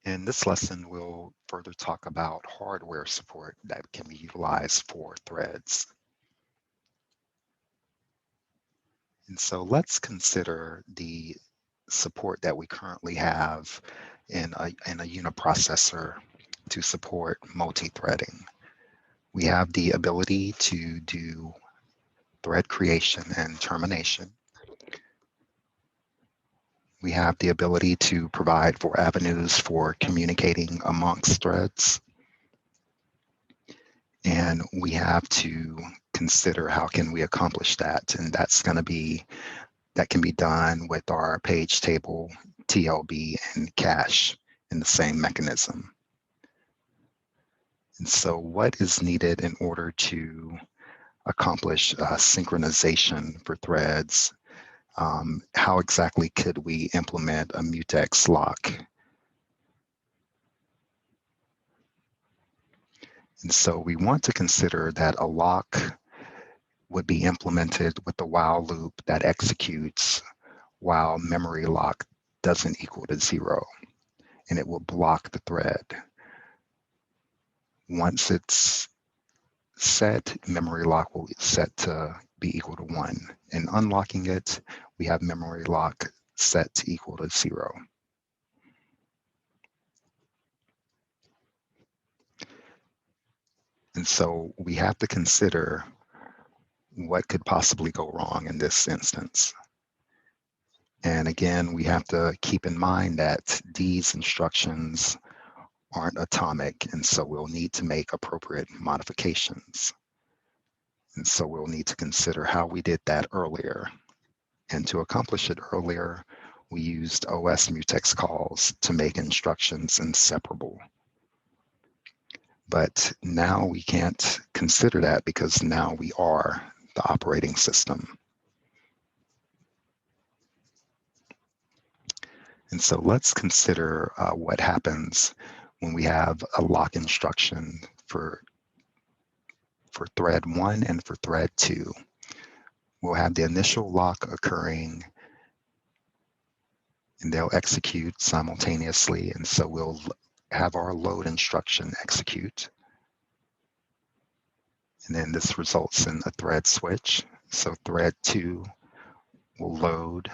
In this lesson, we'll further talk about hardware support that can be utilized for threads. And so let's consider the support that we currently have in a uniprocessor to support multi-threading. We have the ability to do thread creation and termination. We have the ability to provide for avenues for communicating amongst threads. And we have to consider how can we accomplish that. And that can be done with our page table, TLB, and cache in the same mechanism. And so what is needed in order to accomplish synchronization for threads? How exactly could we implement a mutex lock? And so we want to consider that a lock would be implemented with the while loop that executes while memory lock doesn't equal to 0, and it will block the thread. Once it's set, memory lock will be set to be equal to 1. And unlocking it, we have memory lock set to equal to 0. And so we have to consider what could possibly go wrong in this instance. And again, we have to keep in mind that these instructions aren't atomic, and so we'll need to make appropriate modifications. And so we'll need to consider how we did that earlier. And to accomplish it earlier, we used OS mutex calls to make instructions inseparable. But now we can't consider that because now we are the operating system. And so let's consider what happens when we have a lock instruction for thread 1 and for thread 2. We'll have the initial lock occurring and they'll execute simultaneously. And so we'll have our load instruction execute. And then this results in a thread switch. So thread 2 will load.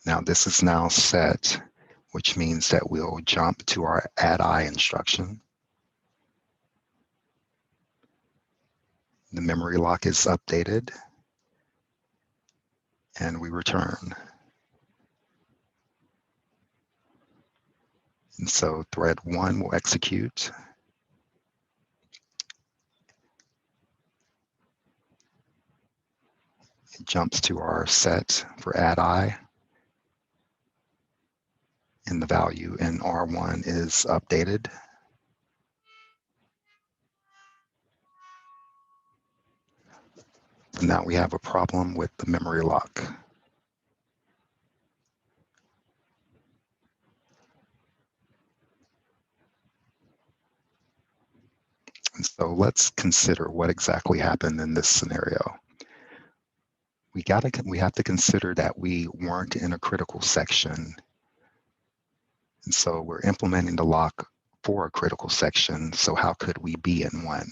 Now this is now set, which means that we'll jump to our add I instruction. The memory lock is updated, and we return. And so thread 1 will execute. It jumps to our set for add I, and the value in R1 is updated. And now we have a problem with the memory lock. And so let's consider what exactly happened in this scenario. We have to consider that we weren't in a critical section. And so we're implementing the lock for a critical section. So how could we be in one?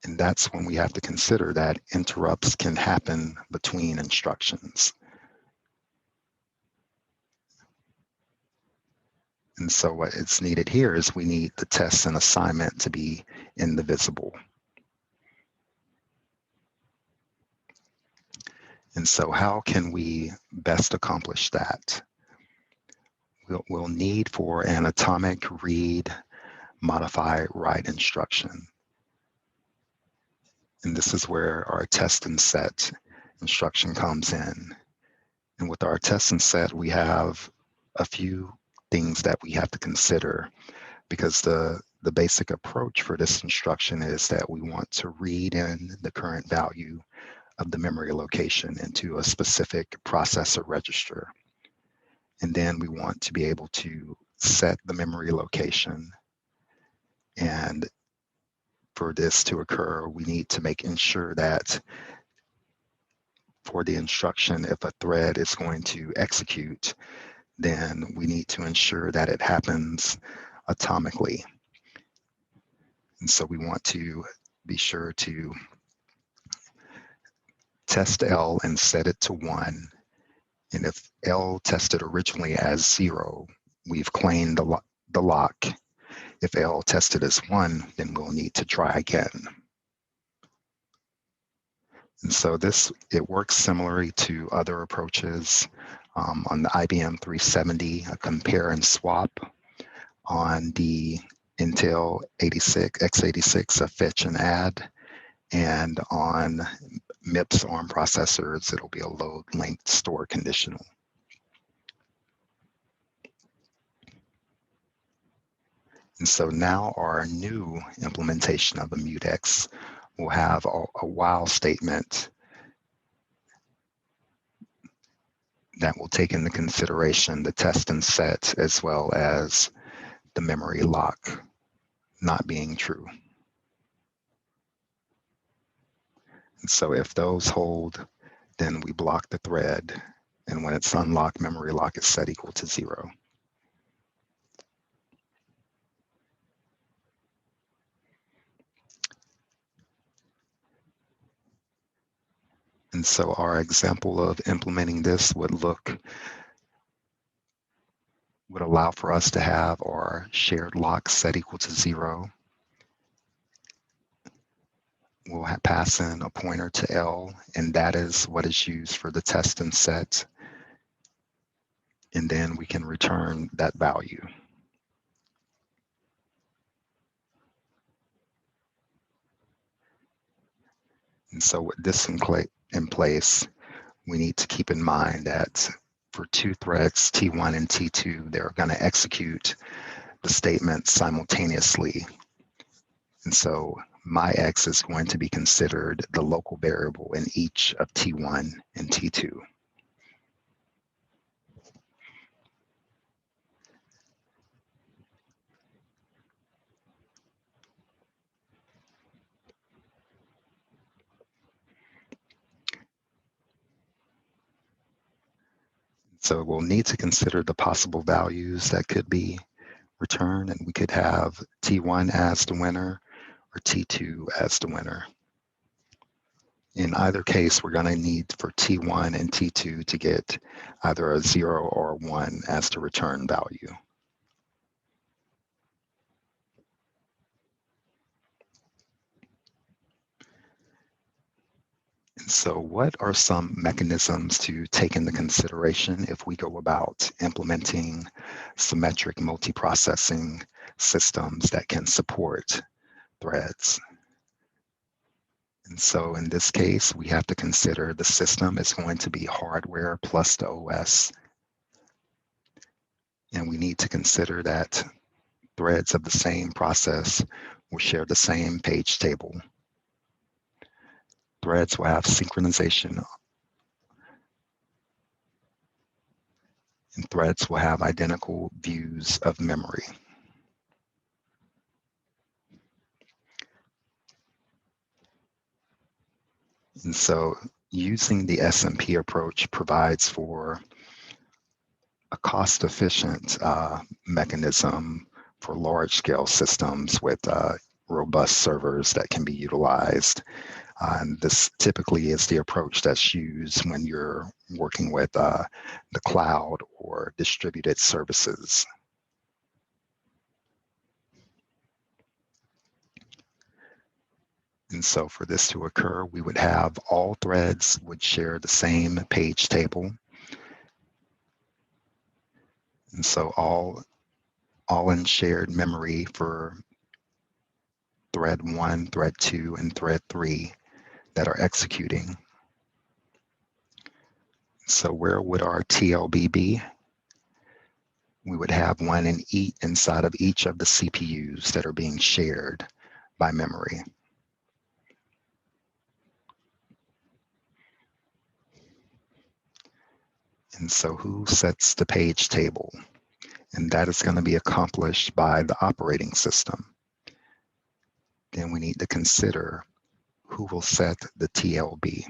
And that's when we have to consider that interrupts can happen between instructions. And so what is needed here is we need the test and assignment to be indivisible. And so how can we best accomplish that? We'll need for an atomic read, modify, write instruction. And this is where our test and set instruction comes in. And with our test and set, we have a few things that we have to consider, because the basic approach for this instruction is that we want to read in the current value of the memory location into a specific processor register. And then we want to be able to set the memory location and for this to occur, we need to ensure that for the instruction, if a thread is going to execute, then we need to ensure that it happens atomically. And so we want to be sure to test L and set it to 1. And if L tested originally as 0, we've claimed the lock. If L tested as 1, then we'll need to try again. And so it works similarly to other approaches. On the IBM 370, a compare and swap. On the Intel x86, a fetch and add. And on MIPS ARM processors, it'll be a load, linked, store conditional. And so now our new implementation of a Mutex will have a while statement that will take into consideration the test and set as well as the memory lock not being true. And so if those hold, then we block the thread, and when it's unlocked, memory lock is set equal to 0. And so our example of implementing this would allow for us to have our shared lock set equal to 0. We'll pass in a pointer to L, and that is what is used for the test and set. And then we can return that value. And so with this in place, we need to keep in mind that for 2 threads, T1 and T2, they're going to execute the statement simultaneously. And so my X is going to be considered the local variable in each of T1 and T2. So we'll need to consider the possible values that could be returned, and we could have T1 as the winner or T2 as the winner. In either case, we're going to need for T1 and T2 to get either a 0 or a 1 as the return value. And so what are some mechanisms to take into consideration if we go about implementing symmetric multiprocessing systems that can support threads? And so in this case, we have to consider the system is going to be hardware plus the OS. And we need to consider that threads of the same process will share the same page table. Threads will have synchronization, and threads will have identical views of memory. And so using the SMP approach provides for a cost-efficient mechanism for large-scale systems with robust servers that can be utilized. And this typically is the approach that's used when you're working with the cloud or distributed services. And so for this to occur, we would have all threads would share the same page table. And so all in shared memory for thread 1, thread 2, and thread 3 that are executing. So where would our TLB be? We would have one inside of each of the CPUs that are being shared by memory. And so who sets the page table? And that is going to be accomplished by the operating system. then we need to consider who will set the TLB.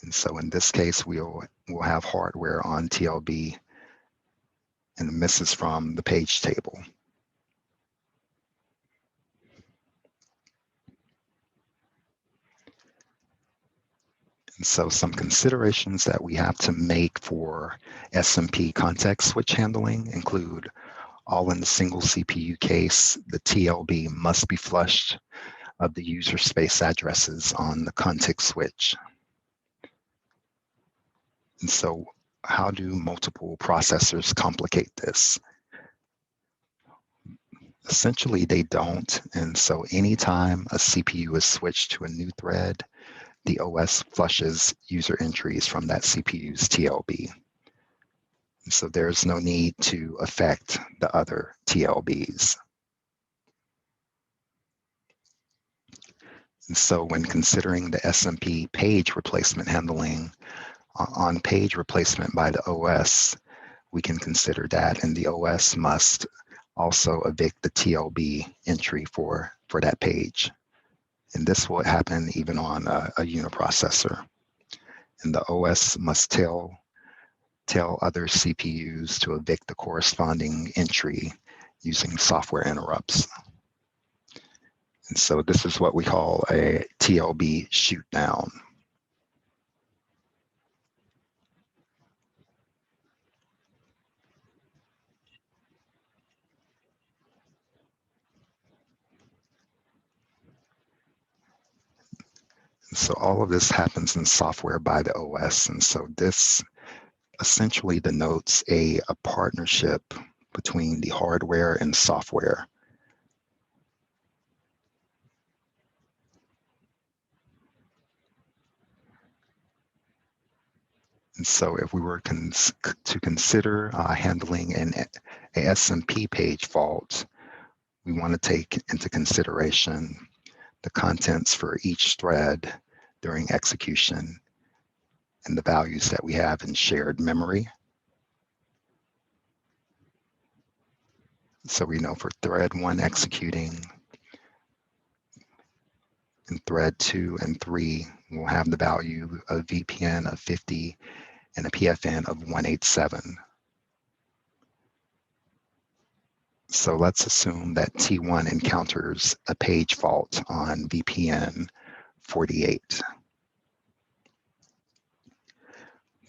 And so in this case, we'll have hardware on TLB, and this is from the page table. And so some considerations that we have to make for SMP context switch handling include: all in the single CPU case, the TLB must be flushed of the user space addresses on the context switch. And so how do multiple processors complicate this? Essentially, they don't. And so anytime a CPU is switched to a new thread, the OS flushes user entries from that CPU's TLB. And so there's no need to affect the other TLBs. And so when considering the SMP page replacement handling, on page replacement by the OS, we can consider that, and the OS must also evict the TLB entry for that page. And this will happen even on a uniprocessor. And the OS must tell other CPUs to evict the corresponding entry using software interrupts. And so this is what we call a TLB shoot down. And so all of this happens in software by the OS. And so this essentially denotes a partnership between the hardware and software. And so if we were to consider handling a SMP page fault, we want to take into consideration the contents for each thread during execution and the values that we have in shared memory. So we know for thread 1 executing, in thread 2 and 3, we'll have the value of VPN of 50 and a PFN of 187. So let's assume that T1 encounters a page fault on VPN 48.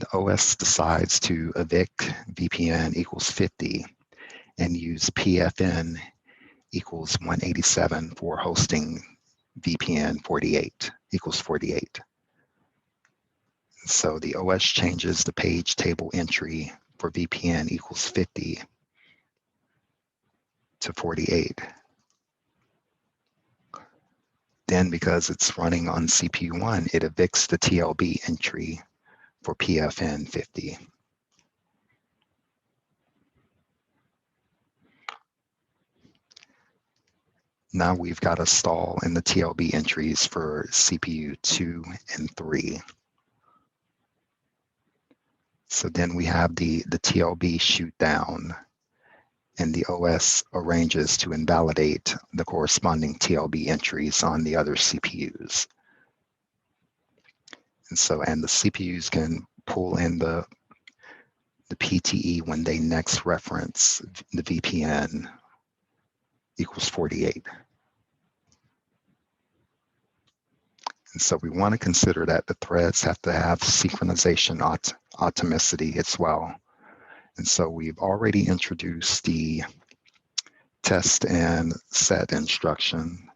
The OS decides to evict VPN equals 50 and use PFN equals 187 for hosting VPN 48 equals 48. So the OS changes the page table entry for VPN equals 50 to 48. Then because it's running on CPU 1, it evicts the TLB entry for PFN 50. Now we've got a stall in the TLB entries for CPU 2 and 3. So then we have the TLB shoot down, and the OS arranges to invalidate the corresponding TLB entries on the other CPUs. And the CPUs can pull in the PTE when they next reference the VPN equals 48. And so we want to consider that the threads have to have synchronization atomicity as well. And so we've already introduced the test and set instruction.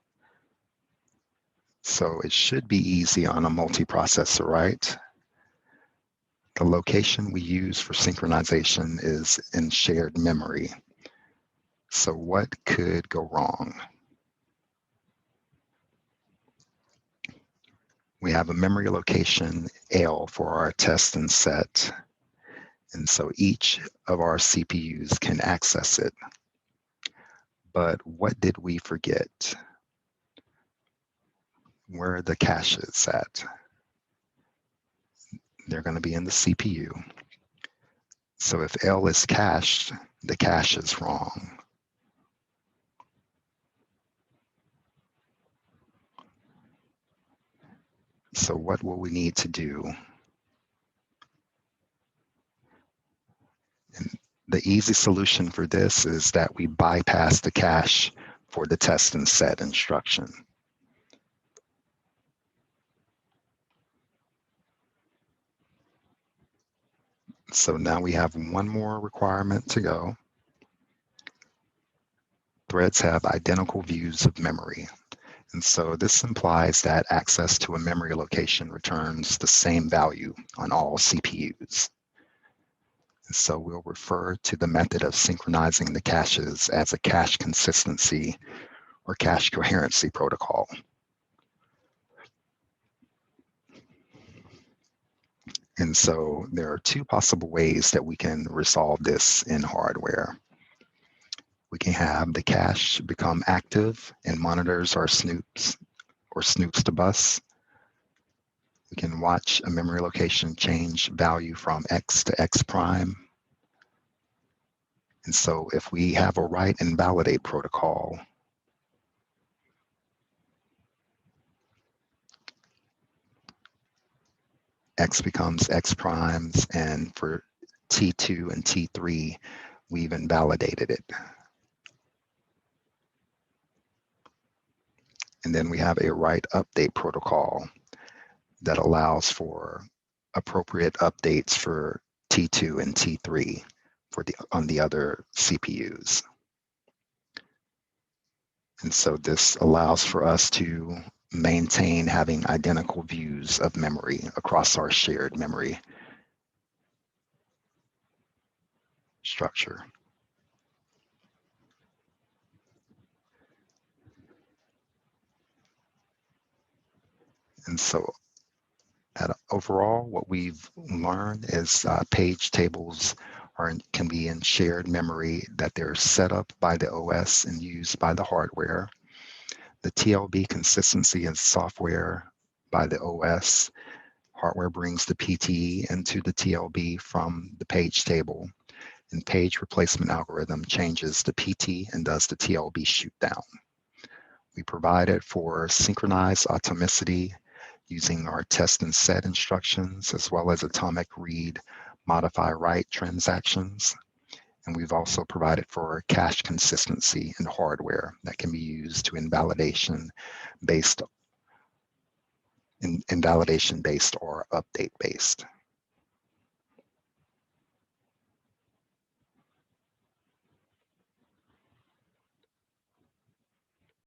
So it should be easy on a multiprocessor, right? The location we use for synchronization is in shared memory. So what could go wrong? We have a memory location L for our test and set. And so each of our CPUs can access it. But what did we forget? Where are the caches at? They're going to be in the CPU. So if L is cached, the cache is wrong. So what will we need to do? And the easy solution for this is that we bypass the cache for the test and set instruction. So now we have one more requirement to go. Threads have identical views of memory. And so this implies that access to a memory location returns the same value on all CPUs. And so we'll refer to the method of synchronizing the caches as a cache consistency or cache coherency protocol. And so there are two possible ways that we can resolve this in hardware. We can have the cache become active and monitors our snoops to bus. We can watch a memory location change value from X to X prime. And so if we have a write and validate protocol, X becomes X primes, and for T2 and T3, we've invalidated it. And then we have a write update protocol that allows for appropriate updates for T2 and T3 on the other CPUs. And so this allows for us to maintain having identical views of memory across our shared memory structure. And so overall, what we've learned is page tables can be in shared memory, that they're set up by the OS and used by the hardware. The TLB consistency is software by the OS. Hardware brings the PTE into the TLB from the page table, and page replacement algorithm changes the PT and does the TLB shoot down. We provide it for synchronized atomicity using our test and set instructions, as well as atomic read, modify, write transactions. And we've also provided for cache consistency in hardware that can be used to invalidation based or update based.